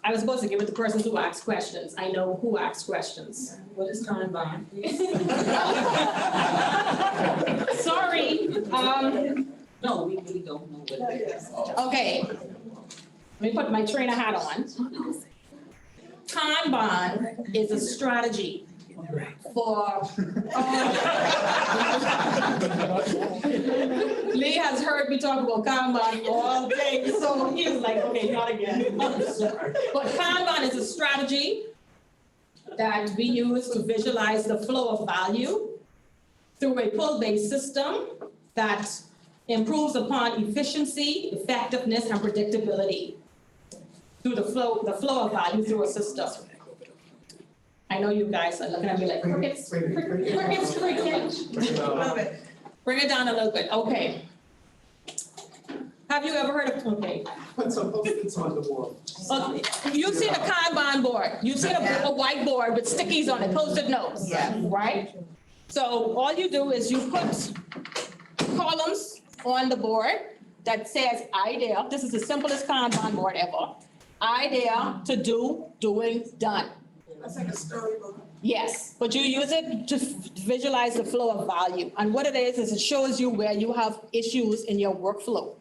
I was supposed to give it to the person who asks questions. I know who asks questions. What is Kanban? Sorry. No, we really don't know what it is. Okay. Let me put my trainer hat on. Kanban is a strategy for. Lee has heard me talk about Kanban all day, so he was like, okay, not again. But Kanban is a strategy that we use to visualize the flow of value through a pull-based system that improves upon efficiency, effectiveness, and predictability through the flow of value through a system. I know you guys are looking at me like, crickets. Love it. Bring it down a little bit, okay. Have you ever heard of, okay. Put some post-its on the wall. You've seen a Kanban board. You've seen a whiteboard with stickies on it, Post-it notes, right? So all you do is you put columns on the board that says idea. This is the simplest Kanban board ever. Idea, to do, doing, done. That's like a storybook. Yes, but you use it to visualize the flow of value. And what it is it shows you where you have issues in your workflow.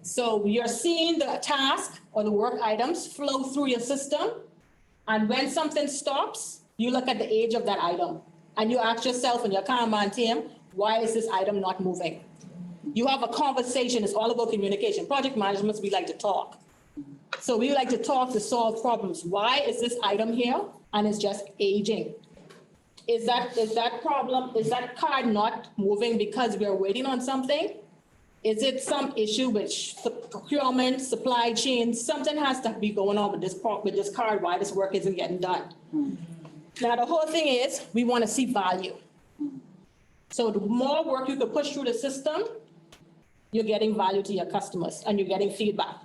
So you're seeing the task or the work items flow through your system. And when something stops, you look at the age of that item. And you ask yourself and your Kanban team, why is this item not moving? You have a conversation. It's all about communication. Project management, we like to talk. So we like to talk to solve problems. Why is this item here and it's just aging? Is that card not moving because we're waiting on something? Is it some issue with procurement, supply chain? Something has to be going on with this card, why this work isn't getting done. Now, the whole thing is we want to see value. So the more work you can push through the system, you're getting value to your customers and you're getting feedback.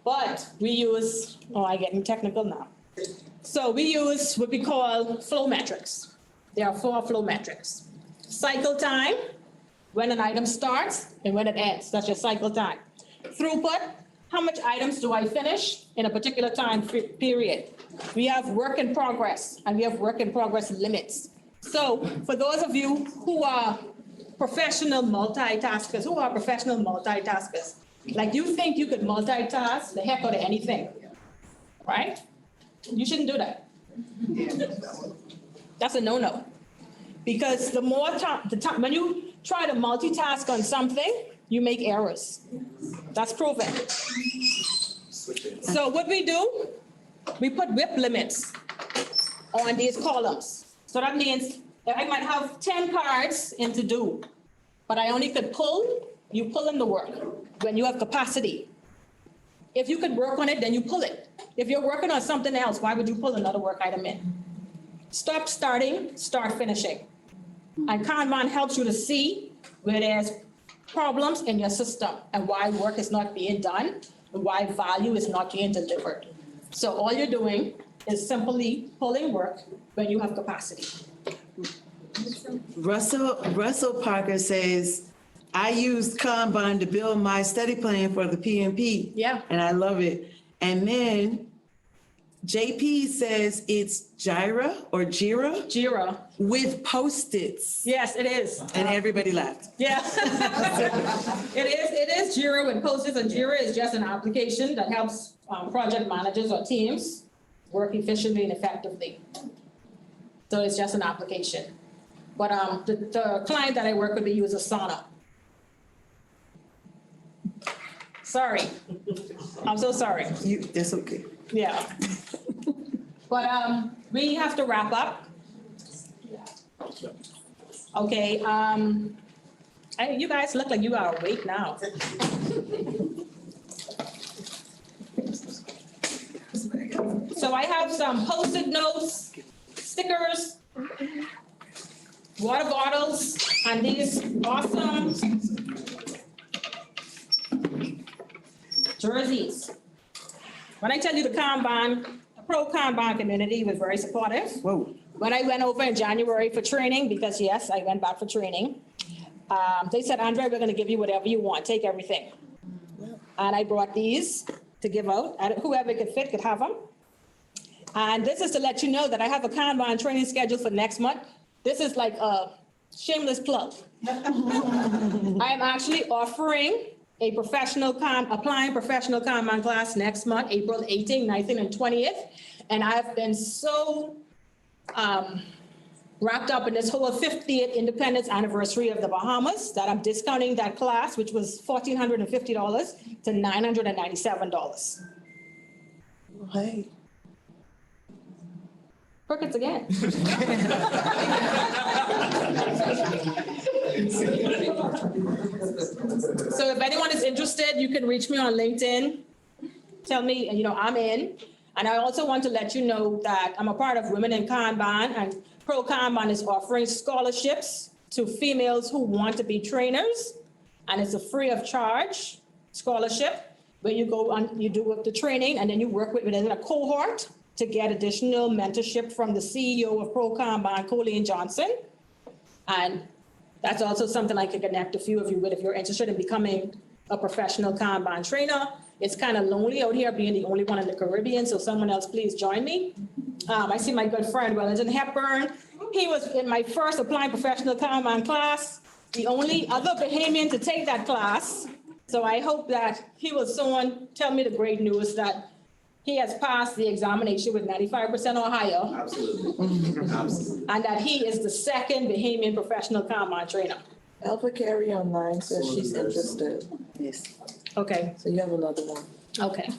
But we use, I'm getting technical now. So we use what we call flow metrics. There are 4 flow metrics. Cycle time, when an item starts and when it ends. That's your cycle time. Throughput, how much items do I finish in a particular time period? We have work in progress and we have work in progress limits. So for those of you who are professional multitaskers, like you think you could multitask the heck out of anything, right? You shouldn't do that. That's a no-no. Because the more time, when you try to multitask on something, you make errors. That's proven. So what we do, we put WIP limits on these columns. So that means that I might have 10 cards in to do, but I only could you pull in the work when you have capacity. If you could work on it, then you pull it. If you're working on something else, why would you pull another work item in? Stop starting, start finishing. And Kanban helps you to see where there's problems in your system and why work is not being done and why value is not being delivered. So all you're doing is simply pulling work when you have capacity. Russell Parker says, I used Kanban to build my study plan for the PMP. Yeah. And I love it. And then JP says it's Jira with Post-its. Yes, it is. And everybody laughed. Yeah. It is Jira with Post-its, and Jira is just an application that helps project managers or teams work efficiently and effectively. So it's just an application. But the client that I work with, they use Asana. Sorry. I'm so sorry. That's okay. Yeah. But we have to wrap up. Okay. You guys look like you are awake now. So I have some Post-it notes, stickers, water bottles, and these awesome jerseys. When I tell you the pro Kanban community was very supportive. Whoa. When I went over in January for training, because yes, I went back for training, they said, Andre, we're going to give you whatever you want. Take everything. And I brought these. to give out. Whoever could fit could have them. And this is to let you know that I have a Kanban training scheduled for next month. This is like a shameless plug. I am actually offering a applying professional Kanban class next month, April 18th, 19th, and 20th. And I've been so wrapped up in this whole 50th independence anniversary of the Bahamas that I'm discounting that class, which was $1,450 to $997. Hey. Crickets again. So if anyone is interested, you can reach me on LinkedIn. Tell me, I'm in. And I also want to let you know that I'm a part of Women in Kanban, and Pro Kanban is offering scholarships to females who want to be trainers. And it's a free of charge scholarship where you go on, you do the training, and then you work within a cohort to get additional mentorship from the CEO of Pro Kanban, Colleen Johnson. And that's also something I can connect a few of you with if you're interested in becoming a professional Kanban trainer. It's kind of lonely out here being the only one in the Caribbean, so someone else please join me. I see my good friend Wellington Hepburn. He was in my first applying professional Kanban class, the only other Bahamian to take that class. So I hope that he will soon tell me the great news that he has passed the examination with 95% or higher. Absolutely. Absolutely. And that he is the second Bahamian professional Kanban trainer. Alpha Carrie online says she's interested. Yes. Okay, So you have another one. okay.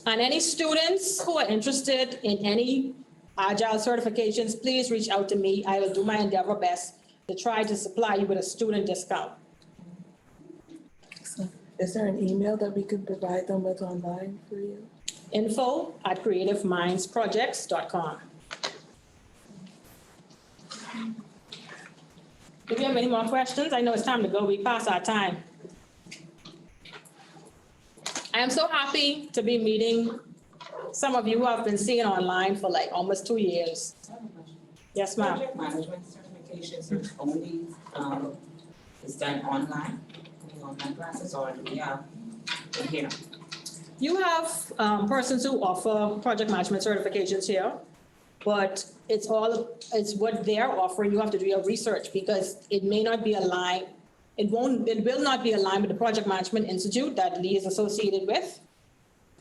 And any students who are interested in any Agile certifications, please reach out to me. I will do my endeavor best to try to supply you with a student discount. Is there an email that we could provide them with online for you? info@creativemindsprojects.com. Do you have any more questions? I know it's time to go. We passed our time. I am so happy to be meeting some of you who I've been seeing online for like almost 2 years. Yes, ma'am. Project management certifications is only, is done online, online classes, or do we have in here? You have persons who offer project management certifications here, but it's what they're offering. You have to do your research because it may not be aligned. It will not be aligned with the Project Management Institute that Lee is associated with,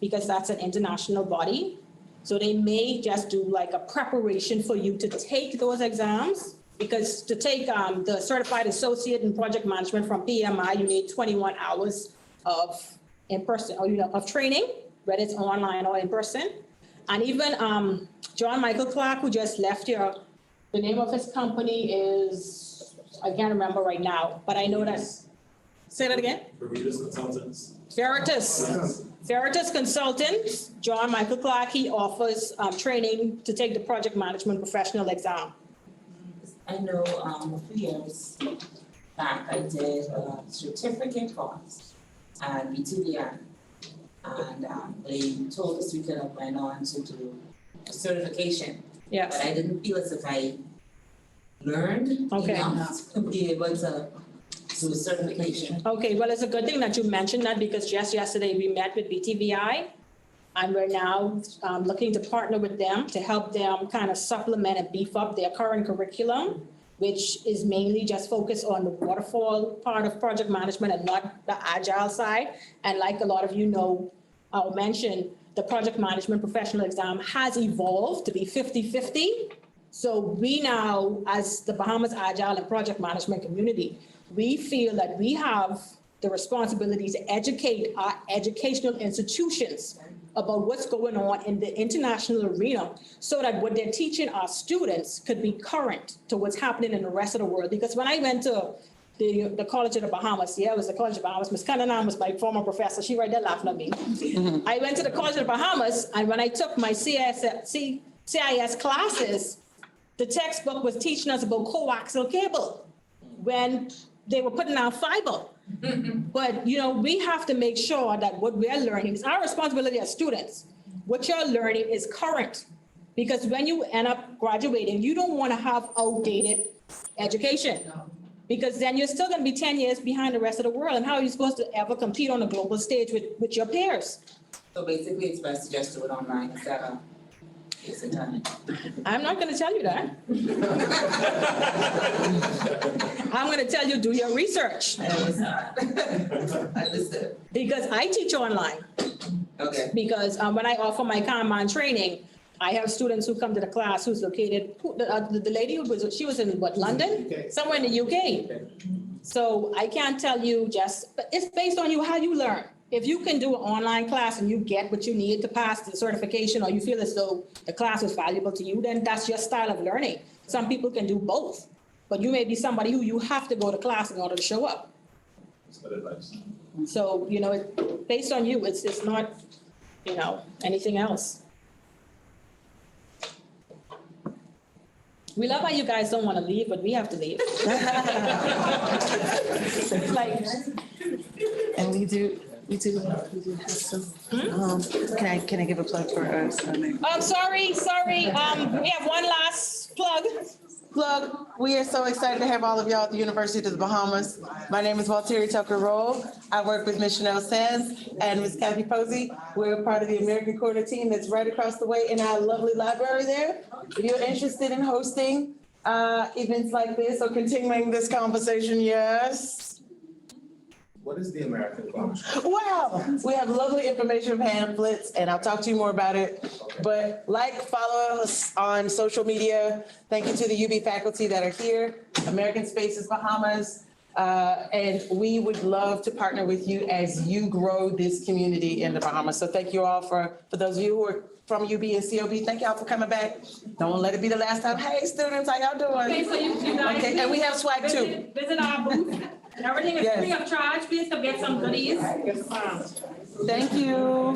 because that's an international body. So they may just do like a preparation for you to take those exams, because to take the Certified Associate in Project Management from PMI, you need 21 hours of in-person, or of training, whether it's online or in person. And even John Michael Clark, who just left here, the name of his company is, I can't remember right now, but I know that. Say that again? Veritas Consultants. Veritas Consultants, John Michael Clark, he offers training to take the project management professional exam. I know a few years back, I did a certificate course at BTVI. And they told us we could have went on to do a certification. Yes. But I didn't feel as if I learned enough to be able to do a certification. Okay, well, it's a good thing that you mentioned that, because just yesterday we met with BTVI, and we're now looking to partner with them to help them kind of supplement and beef up their current curriculum, which is mainly just focused on the waterfall part of project management and not the Agile side. And like a lot of you know, I'll mention, the project management professional exam has evolved to be 50-50. So we now, as the Bahamas Agile and project management community, we feel that we have the responsibility to educate our educational institutions about what's going on in the international arena, so that what they're teaching our students could be current to what's happening in the rest of the world. Because when I went to the College of the Bahamas, it was the College of the Bahamas, Ms. Cananan was my former professor, she right there laughing at me. I went to the College of the Bahamas, and when I took my CIS classes, the textbook was teaching us about coaxial cable when they were putting out fiber. But, we have to make sure that what we're learning is our responsibility as students. What you're learning is current, because when you end up graduating, you don't want to have outdated education. Because then you're still gonna be 10 years behind the rest of the world. And how are you supposed to ever compete on a global stage with your peers? So basically, it's best to just do it online instead of face and time. I'm not gonna tell you that. I'm gonna tell you, do your research. Understood. Because I teach online. Okay. Because when I offer my Kanban training, I have students who come to the class who's located, the lady who was, she was in what, London? UK. Somewhere in the UK. So I can't tell you but it's based on you, how you learn. If you can do an online class and you get what you need to pass the certification, or you feel as though the class was valuable to you, then that's your style of learning. Some people can do both, but you may be somebody who you have to go to class in order to show up. That's good advice. So, it's based on you, it's not, anything else. We love how you guys don't want to leave, but we have to leave. It's like, And we do have some, can I give a plug for us? sorry. We have one last plug. Plug, we are so excited to have all of y'all at the University of the Bahamas. My name is Walteri Tucker-Roll. I work with Ms. Chanel Sands and Ms. Kathy Posey. We're part of the American Quarter team that's right across the way in our lovely library there. If you're interested in hosting events like this or continuing this conversation, yes. What is the American Quarter? Wow, we have lovely information pamphlets, and I'll talk to you more about it. But follow us on social media. Thank you to the UB faculty that are here, American Spaces Bahamas. And we would love to partner with you as you grow this community in the Bahamas. So thank you all for those of you who are from UB and COB, thank y'all for coming back. Don't let it be the last time. Hey, students, how y'all doing? Okay, so you guys. Okay, and we have swag too. Visit our booth. Everything is Yes. free of charge. Please come get some goodies. Thank you. Thank you.